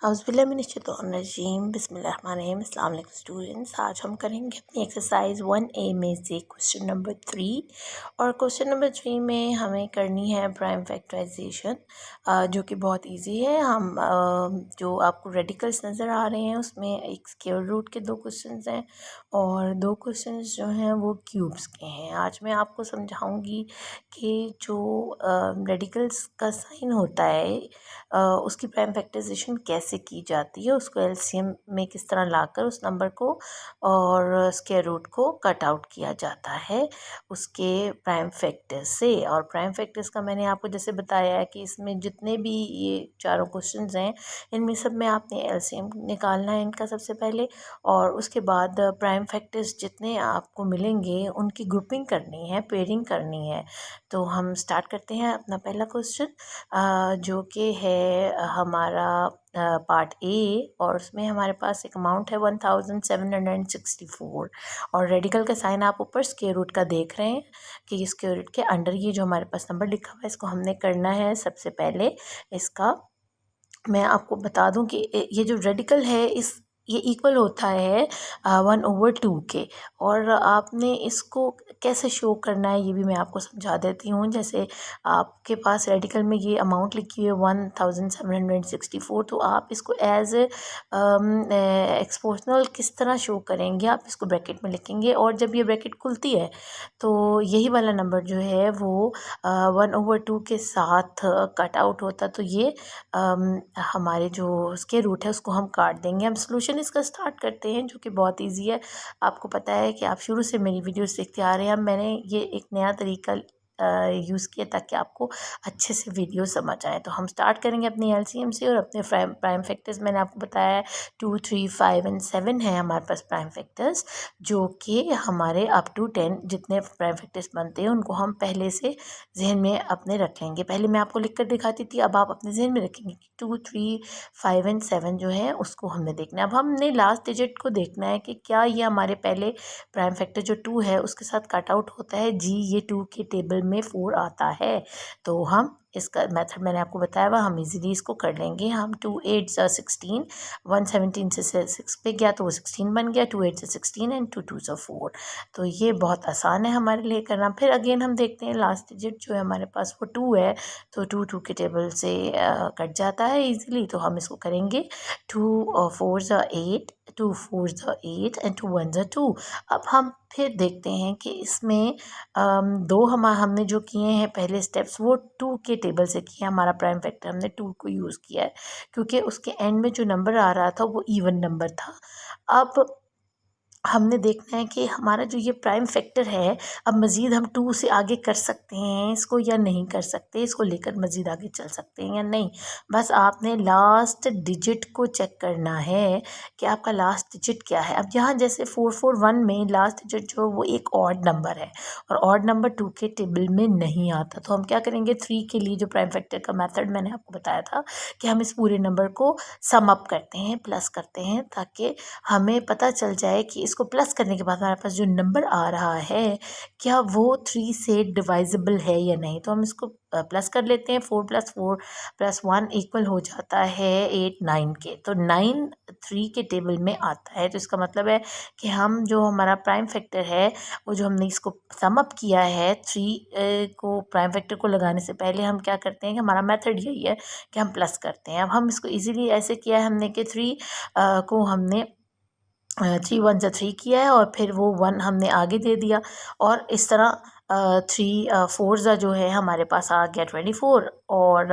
औज़ुबिल्लाहिमिनश्शैतानिर्रजीम बिस्मिल्लाहिर्रहमानिर्रहीम। अस्सलाम वालेकुम स्टूडेंट्स। आज हम करेंगे अपनी एक्सरसाइज 1A में से क्वेश्चन नंबर 3। और क्वेश्चन नंबर 3 में हमें करनी है प्राइम फैक्टराइजेशन, जो कि बहुत इजी है। हम जो आपको रेडिकल्स नज़र आ रहे हैं उसमें एक स्क्वायर रूट के 2 क्वेश्चंस हैं और 2 क्वेश्चंस जो हैं वो क्यूब्स के हैं। आज मैं आपको समझाऊंगी कि जो रेडिकल्स का साइन होता है उसकी प्राइम फैक्टराइजेशन कैसे की जाती है, उसको एलसीएम में किस तरह लाकर उस नंबर को और स्क्वायर रूट को कट आउट किया जाता है उसके प्राइम फैक्टर्स से। और प्राइम फैक्टर्स का मैंने आपको जैसे बताया है कि इसमें जितने भी ये चारों क्वेश्चंस हैं इनमें सब में आपने एलसीएम निकालना है इनका सबसे पहले, और उसके बाद प्राइम फैक्टर्स जितने आपको मिलेंगे उनकी ग्रुपिंग करनी है, पेयरिंग करनी है। तो हम स्टार्ट करते हैं अपना पहला क्वेश्चन, जो कि है हमारा पार्ट ए, और उसमें हमारे पास एक अमाउंट है 1764 और रेडिकल का साइन आप ऊपर स्क्वायर रूट का देख रहे हैं कि स्क्वायर रूट के अंडर ये जो हमारे पास नंबर लिखा हुआ है इसको हमने करना है सबसे पहले। इसका मैं आपको बता दूं कि ये जो रेडिकल है ये इक्वल होता है 1/2 के, और आपने इसको कैसे शो करना है ये भी मैं आपको समझा देती हूँ। जैसे आपके पास रेडिकल में ये अमाउंट लिखी हुई है 1764, तो आप इसको एज एक्सपोनेंशियल किस तरह शो करेंगे, आप इसको ब्रैकेट में लिखेंगे और जब ये ब्रैकेट खुलती है तो यही वाला नंबर जो है वो 1/2 के साथ कट आउट होता, तो ये हमारे जो स्क्वायर रूट है उसको हम काट देंगे। हम सॉल्यूशन इसका स्टार्ट करते हैं जो कि बहुत इजी है। आपको पता है कि आप शुरू से मेरी वीडियोस देखते आ रहे हैं। अब मैंने ये एक नया तरीका यूज़ किया ताकि आपको अच्छे से वीडियो समझ आए। तो हम स्टार्ट करेंगे अपनी एलसीएम से, और अपने प्राइम फैक्टर्स मैंने आपको बताया है 2, 3, 5 एंड 7 है हमारे पास प्राइम फैक्टर्स, जो कि हमारे अप टू 10 जितने प्राइम फैक्टर्स बनते हैं उनको हम पहले से जहन में अपने रख लेंगे। पहले मैं आपको लिख कर दिखाती थी, अब आप अपने जहन में रखेंगे कि 2, 3, 5 एंड 7 जो है उसको हमने देखना है। अब हमने लास्ट डिजिट को देखना है कि क्या ये हमारे पहले प्राइम फैक्टर जो 2 है उसके साथ कट आउट होता है। जी, ये 2 के टेबल में 4 आता है, तो हम इसका मेथड मैंने आपको बताया हुआ, हम इजीली इसको कर लेंगे। हम 2 8 16, 117 से 6 पे गया तो वो 16 बन गया, 2 8 से 16 एंड 2 2 4। तो ये बहुत आसान है हमारे लिए करना। फिर अगेन हम देखते हैं लास्ट डिजिट जो है हमारे पास वो 2 है, तो 2 2 के टेबल से कट जाता है इजीली, तो हम इसको करेंगे 2 4 8, 2 4 8 एंड 2 1 2। अब हम फिर देखते हैं कि इसमें दो हमने जो किए हैं पहले स्टेप्स वो 2 के टेबल से किए हैं। हमारा प्राइम फैक्टर हमने 2 को यूज़ किया है क्योंकि उसके एंड में जो नंबर आ रहा था वो इवन नंबर था। अब हमने देखना है कि हमारा जो ये प्राइम फैक्टर है, अब मज़ीद हम 2 से आगे कर सकते हैं इसको या नहीं कर सकते, इसको लेकर मज़ीद आगे चल सकते हैं या नहीं। बस आपने लास्ट डिजिट को चेक करना है कि आपका लास्ट डिजिट क्या है। अब यहाँ जैसे 441 में लास्ट डिजिट जो वो एक ऑड नंबर है और ऑड नंबर 2 के टेबल में नहीं आता, तो हम क्या करेंगे 3 के लिए जो प्राइम फैक्टर का मेथड मैंने आपको बताया था कि हम इस पूरे नंबर को सम अप करते हैं, प्लस करते हैं, ताकि हमें पता चल जाए कि इसको प्लस करने के बाद हमारे पास जो नंबर आ रहा है क्या वो 3 से डिवाइजेबल है या नहीं। तो हम इसको प्लस कर लेते हैं। 4 + 4 + 1 इक्वल हो जाता है 8 9 के, तो 9 3 के टेबल में आता है। तो इसका मतलब है कि हम जो हमारा प्राइम फैक्टर है वो जो हमने इसको सम अप किया है 3 को प्राइम फैक्टर को लगाने से पहले हम क्या करते हैं कि हमारा मेथड यही है कि हम प्लस करते हैं। अब हम इसको इजीली ऐसे किया है हमने कि 3 को हमने 3 1 जा 3 किया है और फिर वो 1 हमने आगे दे दिया, और इस तरह 3 4 ज़ा जो है हमारे पास आ गया 24, और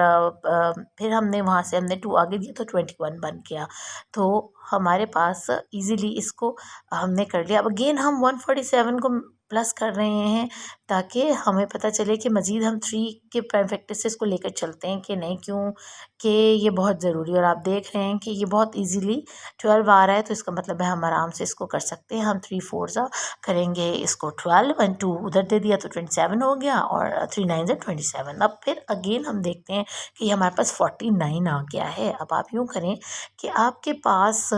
फिर हमने वहाँ से हमने 2 आगे दिया तो 21 बन गया। तो हमारे पास इजीली इसको हमने कर लिया। अब अगेन हम 147 को प्लस कर रहे हैं ताकि हमें पता चले कि मज़ीद हम 3 के प्राइम फैक्टर से इसको लेकर चलते हैं कि नहीं, क्यों कि ये बहुत ज़रूरी है। और आप देख रहे हैं कि ये बहुत इजीली 12 आ रहा है, तो इसका मतलब है हम आराम से इसको कर सकते हैं। हम 3 4 ज़ा करेंगे इसको 12 एंड 2 उधर दे दिया तो 27 हो गया, और 3 9 ज़ा 27। अब फिर अगेन हम देखते हैं कि हमारे पास 49 आ गया है। अब आप यूँ करें कि आपके पास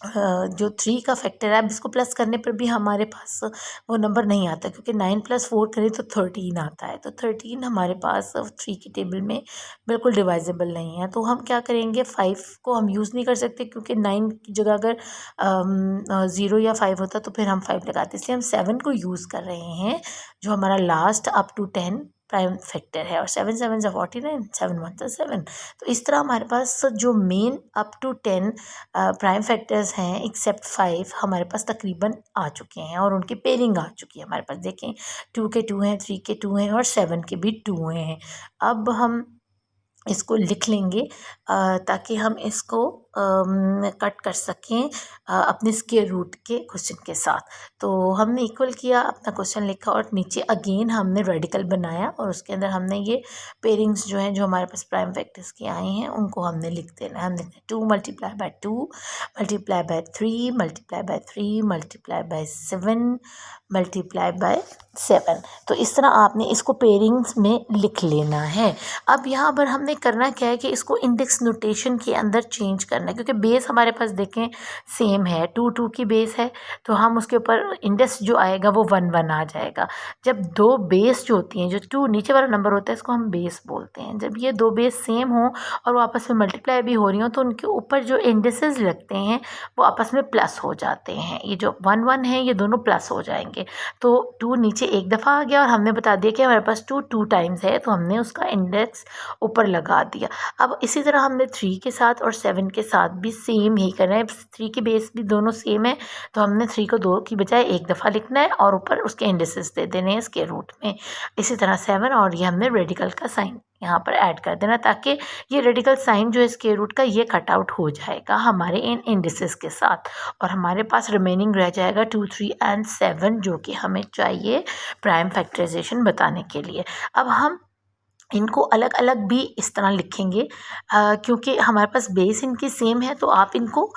जो 3 का फैक्टर है, अब इसको प्लस करने पर भी हमारे पास वो नंबर नहीं आता, क्योंकि 9 + 4 करें तो 13 आता है। तो 13 हमारे पास 3 की टेबल में बिल्कुल डिवाइजेबल नहीं है। तो हम क्या करेंगे, 5 को हम यूज़ नहीं कर सकते, क्योंकि 9 की जगह अगर 0 या 5 होता तो फिर हम 5 लगाते, इसलिए हम 7 को यूज़ कर रहे हैं, जो हमारा last up to 10 prime factor है। और 7 7 ज़ा 49, 7 1 ज़ा 7। तो इस तरह हमारे पास जो main up to 10 prime factors हैं एक्सेप्ट 5 हमारे पास तकरीबन आ चुके हैं, और उनकी पेयरिंग आ चुकी है हमारे पास। देखें, 2 के 2 हैं, 3 के 2 हैं, और 7 के भी 2 हैं। अब हम इसको लिख लेंगे ताकि हम इसको कट कर सकें अपने स्क्वायर रूट के क्वेश्चन के साथ। तो हमने इक्वल किया, अपना क्वेश्चन लिखा, और नीचे अगेन हमने रेडिकल बनाया, और उसके अंदर हमने ये पेयरिंग्स जो हैं, जो हमारे पास प्राइम फैक्टर्स की आई हैं, उनको हमने लिख देना है। हम लिखते हैं 2 × 2 × 3 × 3 × 7 × 7। तो इस तरह आपने इसको पेयरिंग्स में लिख लेना है। अब यहाँ पर हमने करना क्या है कि इसको इंडेक्स नोटेशन के अंदर चेंज करना है, क्योंकि बेस हमारे पास देखें सेम है, 2 2 की बेस है, तो हम उसके ऊपर इंडेक्स जो आएगा वो 1 1 आ जाएगा। जब दो बेस जो होती हैं, जो 2 नीचे वाला नंबर होता है, इसको हम बेस बोलते हैं। जब ये दो बेस सेम हो और वो आपस में मल्टीप्लाई भी हो रही हो, तो उनके ऊपर जो इंडेक्सेस लगते हैं वो आपस में प्लस हो जाते हैं। ये जो 1 1 है, ये दोनों प्लस हो जाएंगे। तो 2 नीचे एक दफ़ा आ गया, और हमने बता दिया कि हमारे पास 2 टाइम्स है, तो हमने उसका इंडेक्स ऊपर लगा दिया। अब इसी तरह हमने 3 के साथ और 7 के साथ भी सेम ही करना है। 3 की बेस भी दोनों सेम है, तो हमने 3 को 2 की बजाय एक दफ़ा लिखना है, और ऊपर उसके इंडेक्सेस दे देने हैं स्क्वायर रूट में। इसी तरह 7, और ये हमने रेडिकल का साइन यहाँ पर ऐड कर देना, ताकि ये रेडिकल साइन जो है स्क्वायर रूट का, ये कट आउट हो जाएगा हमारे इन इंडेक्सेस के साथ, और हमारे पास रिमेनिंग रह जाएगा 2 3 एंड 7, जो कि हमें चाहिए प्राइम फैक्टराइजेशन बताने के लिए। अब हम इनको अलग अलग भी इस तरह लिखेंगे, क्योंकि हमारे पास बेस इनकी सेम है, तो आप इनको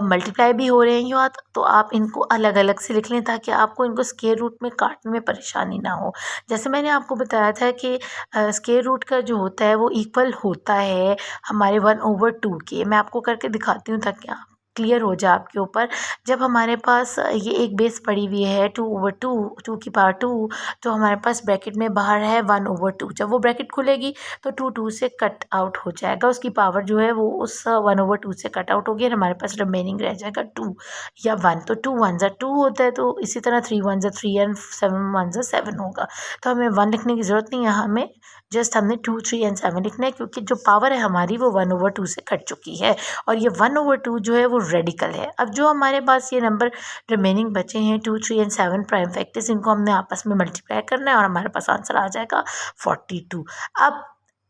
मल्टीप्लाई भी हो रहे हैं या, तो आप इनको अलग अलग से लिख लें, ताकि आपको इनको स्क्वायर रूट में काटने में परेशानी ना हो। जैसे मैंने आपको बताया था कि स्क्वायर रूट का जो होता है वो इक्वल होता है हमारे 1/2 के। मैं आपको करके दिखाती हूँ ताकि आप क्लियर हो जाए आपके ऊपर। जब हमारे पास ये एक बेस पड़ी हुई है 2/2, 2 की पावर 2, तो हमारे पास ब्रैकेट में बाहर है 1/2। जब वो ब्रैकेट खुलेगी तो 2 2 से कट आउट हो जाएगा, उसकी पावर जो है वो उस 1/2 से कट आउट होगी, और हमारे पास रिमेनिंग रह जाएगा 2 या 1। तो 2 1 ज़ा 2 होता है, तो इसी तरह 3 1 ज़ा 3 एंड 7 1 ज़ा 7 होगा। तो हमें 1 लिखने की ज़रूरत नहीं है, हमें जस्ट हमने 2 3 एंड 7 लिखना है, क्योंकि जो पावर है हमारी वो 1/2 से कट चुकी है, और ये 1/2 जो है वो रेडिकल है। अब जो हमारे पास ये नंबर रिमेनिंग बचे हैं 2 3 एंड 7 प्राइम फैक्टर्स, इनको हमने आपस में मल्टीप्लाई करना है, और हमारे पास आंसर आ जाएगा 42। अब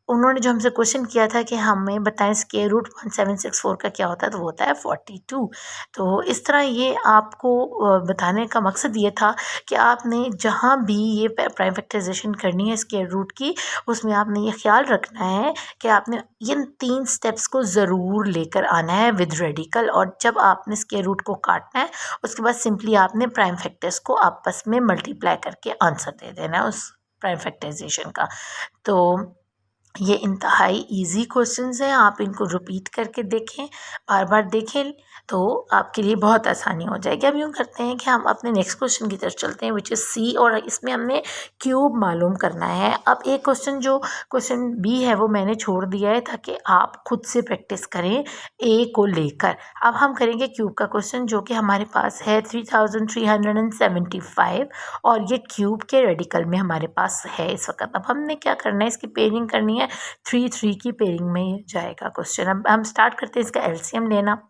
उन्होंने जो हमसे क्वेश्चन किया था कि हमें बताएं स्क्वायर रूट 1764 का क्या होता है, तो वो होता है 42। तो इस तरह ये आपको बताने का मकसद ये था कि आपने जहाँ भी ये प्राइम फैक्टराइजेशन करनी है स्क्वायर रूट की, उसमें आपने ये ख्याल रखना है कि आपने इन 3 स्टेप्स को ज़रूर लेकर आना है विद रेडिकल। और जब आपने स्क्वायर रूट को काटना है, उसके बाद सिंपली आपने प्राइम फैक्टर्स को आपस में मल्टीप्लाई करके आंसर दे देना है उस प्राइम फैक्टराइजेशन का। तो ये इंतहाई इजी क्वेश्चंस हैं, आप इनको रिपीट करके देखें, बार बार देखें, तो आपके लिए बहुत आसानी हो जाएगी। अब यूँ करते हैं कि हम अपने नेक्स्ट क्वेश्चन की तरफ चलते हैं, विच इज़ सी, और इसमें हमने क्यूब मालूम करना है। अब एक क्वेश्चन जो क्वेश्चन बी है वो मैंने छोड़ दिया है, ताकि आप खुद से प्रैक्टिस करें ए को लेकर। अब हम करेंगे क्यूब का क्वेश्चन, जो कि हमारे पास है 3375, और ये क्यूब के रेडिकल में हमारे पास है इस वक्त। अब हमने क्या करना है, इसकी पेयरिंग करनी है, 3 3 की पेयरिंग में जाएगा क्वेश्चन। अब हम स्टार्ट करते हैं इसका एलसीएम लेना,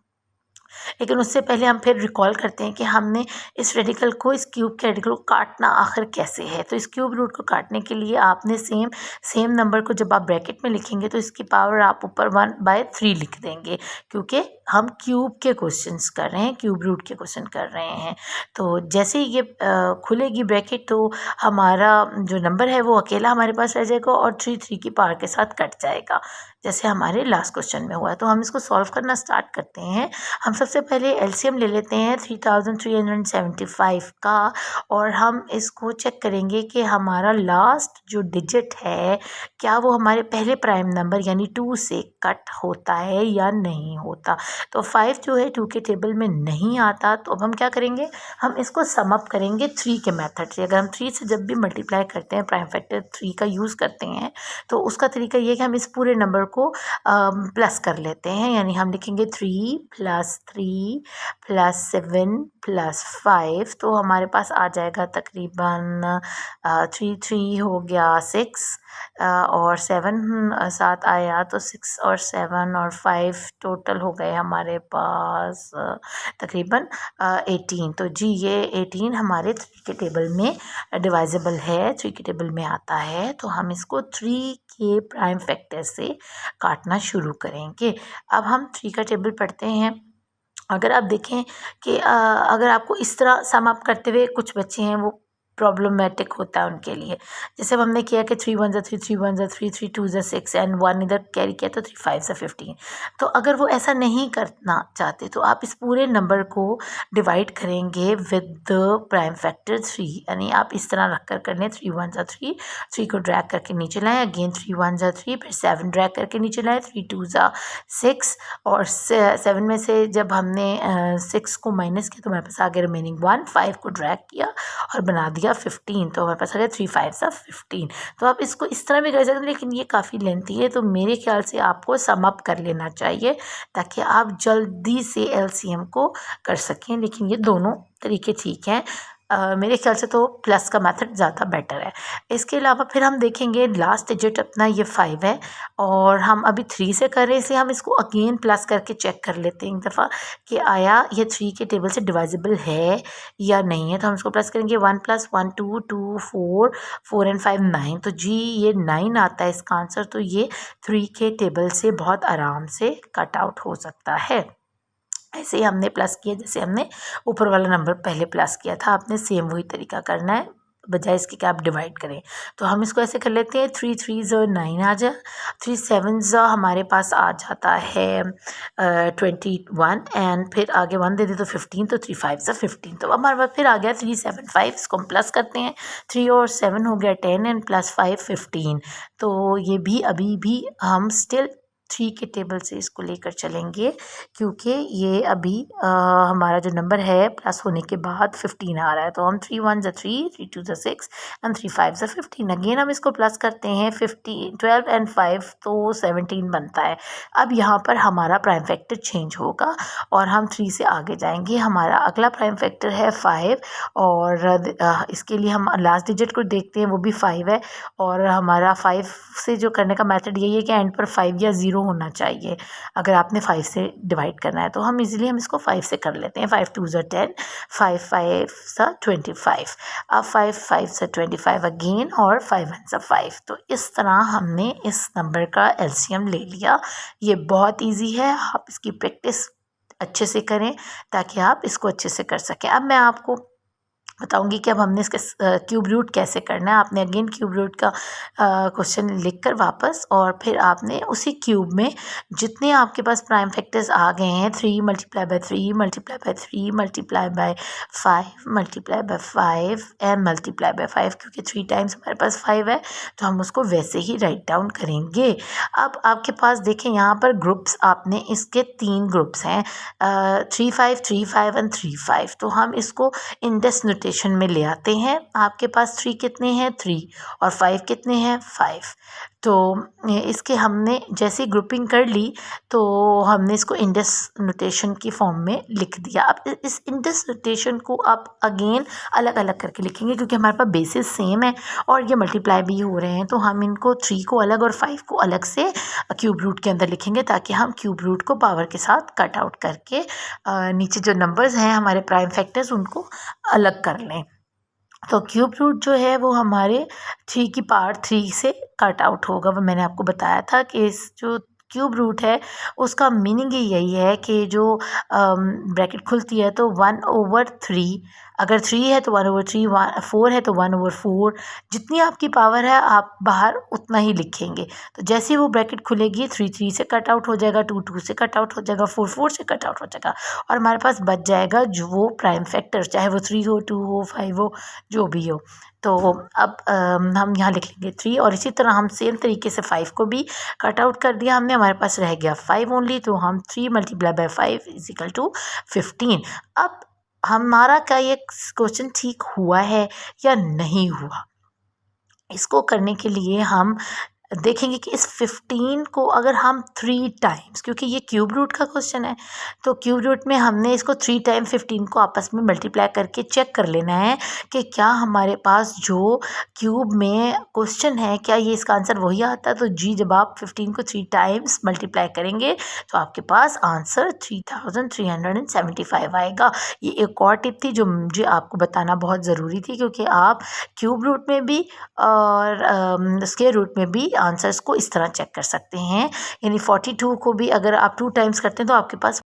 लेकिन उससे पहले हम फिर रिकॉल करते हैं कि हमने इस रेडिकल को, इस क्यूब के रेडिकल को काटना आखिर कैसे है। तो इस क्यूब रूट को काटने के लिए आपने सेम नंबर को जब आप ब्रैकेट में लिखेंगे, तो इसकी पावर आप ऊपर 1/3 लिख देंगे, क्योंकि हम क्यूब के क्वेश्चंस कर रहे हैं, क्यूब रूट के क्वेश्चन कर रहे हैं। तो जैसे ही ये खुलेगी ब्रैकेट, तो हमारा जो नंबर है वो अकेला हमारे पास रह जाएगा, और 3 3 की पावर के साथ कट जाएगा। जैसे हमारे लास्ट क्वेश्चन में हुआ है। तो हम इसको सॉल्व करना स्टार्ट करते हैं। हम सबसे पहले एलसीएम ले लेते हैं 3375 का, और हम इसको चेक करेंगे कि हमारा लास्ट जो डिजिट है क्या वो हमारे पहले प्राइम नंबर यानी 2 से कट होता है या नहीं होता। तो 5 जो है 2 के टेबल में नहीं आता, तो अब हम क्या करेंगे, हम इसको सम अप करेंगे 3 के मेथड से। अगर हम 3 से जब भी मल्टीप्लाई करते हैं, प्राइम फैक्टर 3 का यूज़ करते हैं, तो उसका तरीका ये है कि हम इस पूरे नंबर को प्लस कर लेते हैं। यानी हम लिखेंगे 3 + 3 + 7 + 5, तो हमारे पास आ जाएगा तकरीबन 3 हो गया 6, और 7 साथ आया तो 6 और 7 और 5 टोटल हो गए हमारे पास तकरीबन 18। तो जी ये 18 हमारे 3 के टेबल में डिवाइजेबल है, 3 के टेबल में आता है। तो हम इसको 3 के प्राइम फैक्टर से काटना शुरू करेंगे। अब हम 3 का टेबल पढ़ते हैं। अगर आप देखें कि अगर आपको इस तरह सम अप करते हुए कुछ बच्चे हैं वो प्रॉब्लमेटिक होता है उनके लिए। जैसे अब हमने किया कि 3 1 3, 3 1 3, 3 2 6 एंड 1 इधर कैरी किया तो 3 5 15। तो अगर वो ऐसा नहीं करना चाहते तो आप इस पूरे नंबर को डिवाइड करेंगे विद द प्राइम फैक्टर 3। यानी आप इस तरह रख कर करने 3 1 3, 3 को ड्रैग करके नीचे लाएं, अगेन 3 1 3, फिर 7 ड्रैग करके नीचे लाएं, 3 2 6, और 7 में से जब हमने 6 को माइनस किया तो हमारे पास आ गया रिमेनिंग 1, 5 को ड्रैग किया और बना दिया 15, तो हमारे पास आ गया 3 5 15। तो आप इसको इस तरह भी कर सकते हैं, लेकिन ये काफ़ी लेंथी है, तो मेरे ख्याल से आपको सम अप कर लेना चाहिए ताकि आप जल्दी से एलसीएम को कर सकें। लेकिन ये दोनों तरीके ठीक हैं। मेरे ख्याल से तो प्लस का मेथड ज़्यादा बेटर है। इसके अलावा फिर हम देखेंगे लास्ट डिजिट अपना ये 5 है, और हम अभी 3 से कर रहे हैं, इसलिए हम इसको अगेन प्लस करके चेक कर लेते हैं एक दफ़ा कि आया ये 3 के टेबल से डिवाइजेबल है या नहीं है। तो हम इसको प्लस करेंगे 1 + 1 2 2 4 4 एंड 5 9। तो जी ये 9 आता है इसका आंसर। तो ये 3 के टेबल से बहुत आराम से कट आउट हो सकता है। ऐसे ही हमने प्लस किया जैसे हमने ऊपर वाला नंबर पहले प्लस किया था, आपने सेम वही तरीका करना है बजाय इसके कि आप डिवाइड करें। तो हम इसको ऐसे कर लेते हैं 3 3 9 आ जाए, 3 7 हमारे पास आ जाता है 21, एंड फिर आगे 1 दे दे तो 15, तो 3 5 15। तो हमारे पास फिर आ गया 3 7 5। इसको हम प्लस करते हैं, 3 और 7 हो गया 10 एंड + 5 15। तो ये भी अभी भी हम स्टिल 3 के टेबल से इसको लेकर चलेंगे, क्योंकि ये अभी हमारा जो नंबर है प्लस होने के बाद 15 आ रहा है। तो हम 3 1 3, 3 2 6 एंड 3 5 15। अगेन हम इसको प्लस करते हैं 15 12 एंड 5 तो 17 बनता है। अब यहाँ पर हमारा प्राइम फैक्टर चेंज होगा और हम 3 से आगे जाएंगे। हमारा अगला प्राइम फैक्टर है 5, और इसके लिए हम लास्ट डिजिट को देखते हैं, वो भी 5 है। और हमारा 5 से जो करने का मेथड यही है कि एंड पर 5 या 0 होना चाहिए अगर आपने 5 से डिवाइड करना है। तो हम इजीली हम इसको 5 से कर लेते हैं। 5 2 10, 5 5 25। अब 5 5 से 25 अगेन, और 5 1 5। तो इस तरह हमने इस नंबर का एलसीएम ले लिया। ये बहुत इजी है, आप इसकी प्रैक्टिस अच्छे से करें ताकि आप इसको अच्छे से कर सकें। अब मैं आपको बताऊंगी कि अब हमने इसके क्यूब रूट कैसे करना है। आपने अगेन क्यूब रूट का क्वेश्चन लिखकर वापस, और फिर आपने उसी क्यूब में जितने आपके पास प्राइम फैक्टर्स आ गए हैं 3 × 3 × 3 × 5 × 5 एंड × 5, क्योंकि 3 टाइम्स हमारे पास 5 है तो हम उसको वैसे ही राइट डाउन करेंगे। अब आपके पास देखें यहाँ पर ग्रुप्स, आपने इसके 3 ग्रुप्स हैं 3 5 3 5 एंड 3 5। तो हम इसको इंडेक्स नोटेशन में ले आते हैं। आपके पास 3 कितने हैं 3, और 5 कितने हैं 5। तो इसके हमने जैसे ग्रुपिंग कर ली तो हमने इसको इंडेक्स नोटेशन की फॉर्म में लिख दिया। अब इस इंडेक्स नोटेशन को आप अगेन अलग अलग करके लिखेंगे, क्योंकि हमारे पास बेसिस सेम है और ये मल्टीप्लाई भी हो रहे हैं। तो हम इनको 3 को अलग और 5 को अलग से क्यूब रूट के अंदर लिखेंगे, ताकि हम क्यूब रूट को पावर के साथ कट आउट करके नीचे जो नंबर्स हैं हमारे प्राइम फैक्टर्स उनको अलग कर लें। तो क्यूब रूट जो है वो हमारे 3 की पावर 3 से कट आउट होगा। वो मैंने आपको बताया था कि इस जो क्यूब रूट है उसका मीनिंग ही यही है कि जो ब्रैकेट खुलती है तो 1/3 अगर 3 है तो 1/3, 4 है तो 1/4, जितनी आपकी पावर है आप बाहर उतना ही लिखेंगे। तो जैसे ही वो ब्रैकेट खुलेगी 3 3 से कट आउट हो जाएगा, 2 2 से कट आउट हो जाएगा, 4 4 से कट आउट हो जाएगा और हमारे पास बच जाएगा जो वो प्राइम फैक्टर, चाहे वो 3 हो, 2 हो, 5 हो, जो भी हो। तो अब हम यहाँ लिख लेंगे 3 और इसी तरह हम सेम तरीके से 5 को भी कट आउट कर दिया हमने, हमारे पास रह गया 5 ओनली। तो हम 3 multiply by 5 is equal to 15। अब हमारा क्या ये क्वेश्चन ठीक हुआ है या नहीं हुआ, इसको करने के लिए हम देखेंगे कि इस 15 को अगर हम 3 टाइम्स, क्योंकि ये क्यूब रूट का क्वेश्चन है, तो क्यूब रूट में हमने इसको 3 टाइम 15 को आपस में मल्टीप्लाई करके चेक कर लेना है कि क्या हमारे पास जो क्यूब में क्वेश्चन है क्या ये इसका आंसर वही आता है। तो जी, जब आप 15 को 3 टाइम्स मल्टीप्लाई करेंगे तो आपके पास आंसर 3375 आएगा। ये एक और टिप थी जो मुझे आपको बताना बहुत ज़रूरी थी, क्योंकि आप क्यूब रूट में भी और स्क्वायर रूट में भी आंसर्स को इस तरह चेक कर सकते हैं। यानी 42 को भी अगर आप 2 टाइम्स करते हैं तो आपके पास